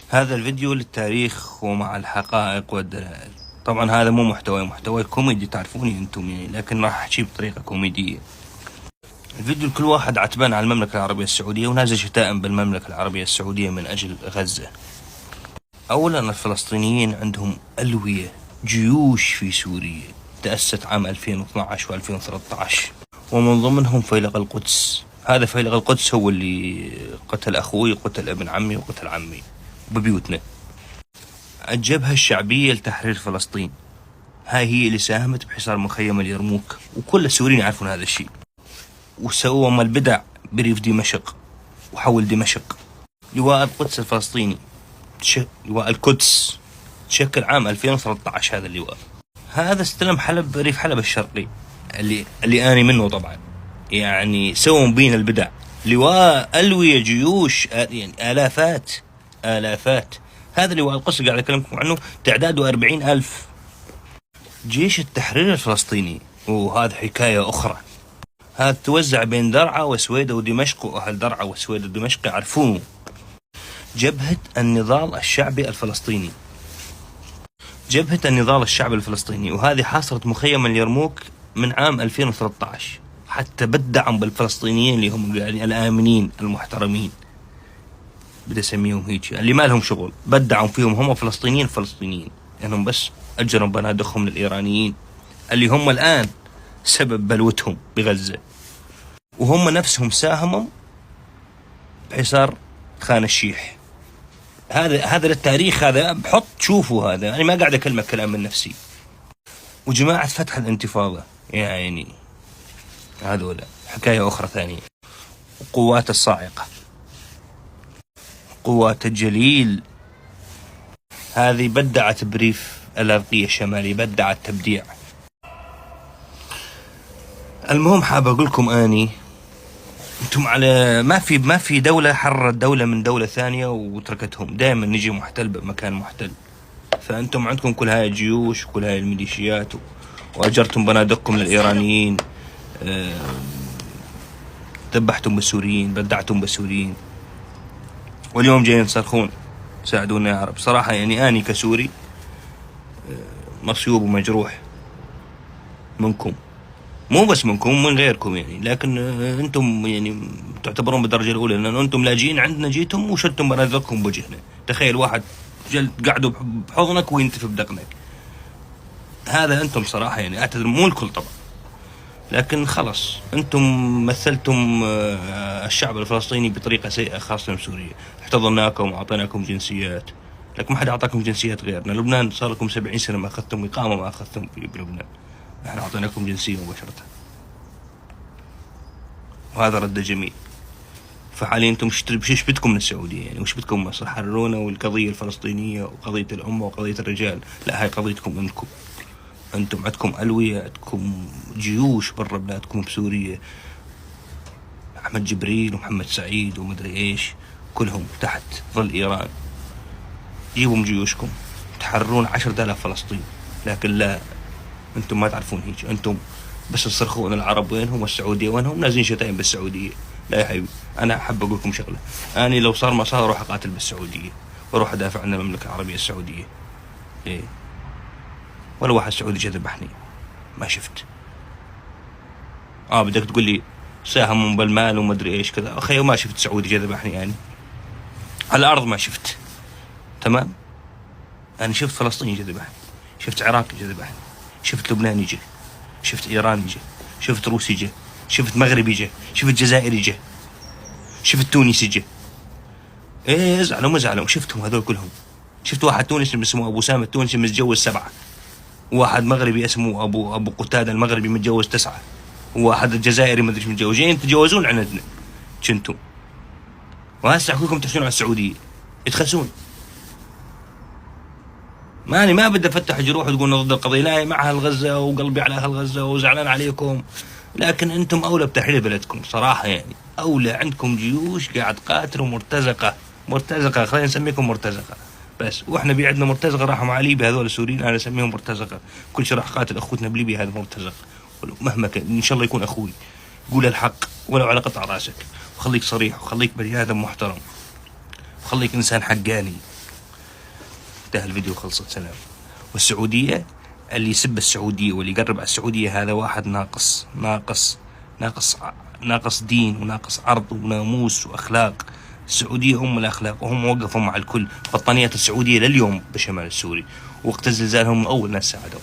هذا الفيديو للتاريخ ومع الحقائق والدلائل. طبعا هذا مو محتوى كوميدي، تعرفوني انتم يعني، لكن راح احكي بطريقة كوميدية. الفيديو لكل واحد عتبان على المملكة العربية السعودية ونازل شتائم بالمملكة العربية السعودية من اجل غزة. اولا الفلسطينيين عندهم ألوية جيوش في سوريا تأسست عام 2012 و2013، ومن ضمنهم فيلق القدس. هذا فيلق القدس هو اللي قتل أخوي، قتل ابن عمي، وقتل عمي ببيوتنا. الجبهة الشعبية لتحرير فلسطين، هاي هي اللي ساهمت بحصار مخيم اليرموك، وكل السوريين يعرفون هذا الشيء. وسووا ما البدع بريف دمشق وحول دمشق. لواء القدس الفلسطيني، لواء القدس تشكل عام 2013. هذا اللواء هذا استلم حلب، ريف حلب الشرقي اللي أنا منه طبعا. يعني سووا بين البدع، لواء ألوية جيوش، يعني آلافات. هذا لواء القدس اللي قاعد أكلمكم عنه تعداده 40,000. جيش التحرير الفلسطيني، وهذا حكاية أخرى. هذا توزع بين درعا وسويدة ودمشق، وأهل درعا وسويدة ودمشق يعرفونه. جبهة النضال الشعبي الفلسطيني، جبهة النضال الشعبي الفلسطيني، وهذه حاصرت مخيم اليرموك من عام 2013 حتى بدعم بالفلسطينيين اللي هم يعني الآمنين المحترمين، بدي اسميهم هيك، اللي ما لهم شغل، بدعم فيهم هم فلسطينيين لانهم يعني بس اجروا بنادقهم للايرانيين اللي هم الان سبب بلوتهم بغزة، وهم نفسهم ساهموا بحصار خان الشيح. هذا للتاريخ، هذا بحط شوفوا، هذا يعني ما قاعد اكلمك كلام من نفسي. وجماعة فتح الانتفاضة يعني هذول حكاية اخرى ثانية. وقوات الصاعقة، قوات الجليل، هذه بدعت بريف الأرقية الشمالي، بدعت تبديع. المهم حاب أقول لكم أني أنتم على ما في دولة حررت دولة من دولة ثانية وتركتهم، دائما نجي محتل بمكان محتل. فأنتم عندكم كل هاي الجيوش وكل هاي الميليشيات، وأجرتم بنادقكم للإيرانيين، ذبحتم بالسوريين، بدعتم بالسوريين، واليوم جايين تصرخون ساعدونا يا عرب. صراحة يعني أني كسوري مصيوب ومجروح منكم، مو بس منكم، من غيركم يعني، لكن انتم يعني تعتبرون بالدرجة الأولى، لأن انتم لاجئين عندنا، جيتم وشلتم بنادقكم بوجهنا. تخيل واحد قعدوا بحضنك وينتف بدقنك. هذا انتم صراحة يعني اعتذر، مو الكل طبعا، لكن خلص انتم مثلتم الشعب الفلسطيني بطريقة سيئة، خاصة بسوريا. احتضناكم واعطيناكم جنسيات، لكن ما حد اعطاكم جنسيات غيرنا. لبنان صار لكم 70 سنة ما اخذتم اقامة، ما اخذتم بلبنان، احنا اعطيناكم جنسية مباشرة، وهذا رد جميل. فحاليا انتم ايش بدكم من السعودية يعني؟ وش بدكم مصر؟ حررونا، والقضية الفلسطينية وقضية الأمة وقضية الرجال، لا، هاي قضيتكم انكم. انتم عندكم ألوية، عندكم جيوش برا بلادكم بسوريا، أحمد جبريل ومحمد سعيد ومدري ايش، كلهم تحت ظل إيران. جيبوا جيوشكم تحررون 10,000 فلسطين، لكن لا، انتم ما تعرفون هيك. انتم بس تصرخون العرب وينهم والسعودية وينهم، نازلين شتايم بالسعودية. لا يا حبيبي، انا احب اقول لكم شغله، انا لو صار ما صار اروح اقاتل بالسعودية، واروح ادافع عن المملكة العربية السعودية. ايه، ولا واحد سعودي جا ذبحني ما شفت. بدك تقول لي ساهموا بالمال وما ادري ايش كذا، اخي ما شفت سعودي جا ذبحني يعني على الارض، ما شفت. تمام، انا شفت فلسطيني جا ذبحني، شفت عراقي جا ذبحني، شفت لبناني جا، شفت ايراني جا، شفت روسي جا، شفت مغربي جا، شفت جزائري جا، شفت تونسي جا. ايه، ازعلوا ما زعلوا، شفتهم هذول كلهم. شفت واحد تونسي اسمه ابو سامة التونسي متجوز 7، وواحد مغربي اسمه ابو قتادة المغربي متجوز 9، وواحد الجزائري ما ادري ايش متجوز. جايين تتجوزون عندنا كنتم، وهسه احكيكم تحسون على السعودية يتخسون. ماني ما بدي افتح جروح وتقول ضد القضيه، لا، مع اهل غزه وقلبي على اهل غزه وزعلان عليكم، لكن انتم اولى بتحرير بلدكم صراحه يعني. اولى، عندكم جيوش قاعد قاتلوا مرتزقه، خلينا نسميكم مرتزقه بس. واحنا عندنا مرتزقه راحوا مع ليبيا، هذول السوريين انا اسميهم مرتزقه. كل شيء راح قاتل اخوتنا بليبيا هذا مرتزق، مهما كان ان شاء الله يكون اخوي. قول الحق ولو على قطع راسك، وخليك صريح، وخليك بني ادم محترم، وخليك انسان حقاني. انتهى الفيديو خلصت سلام. والسعودية اللي يسب السعودية واللي يقرب على السعودية هذا واحد ناقص دين وناقص عرض وناموس وأخلاق. السعودية أم الأخلاق، وهم وقفوا مع الكل. بطانيات السعودية لليوم بالشمال السوري، وقت الزلزال هم أول ناس ساعدوا.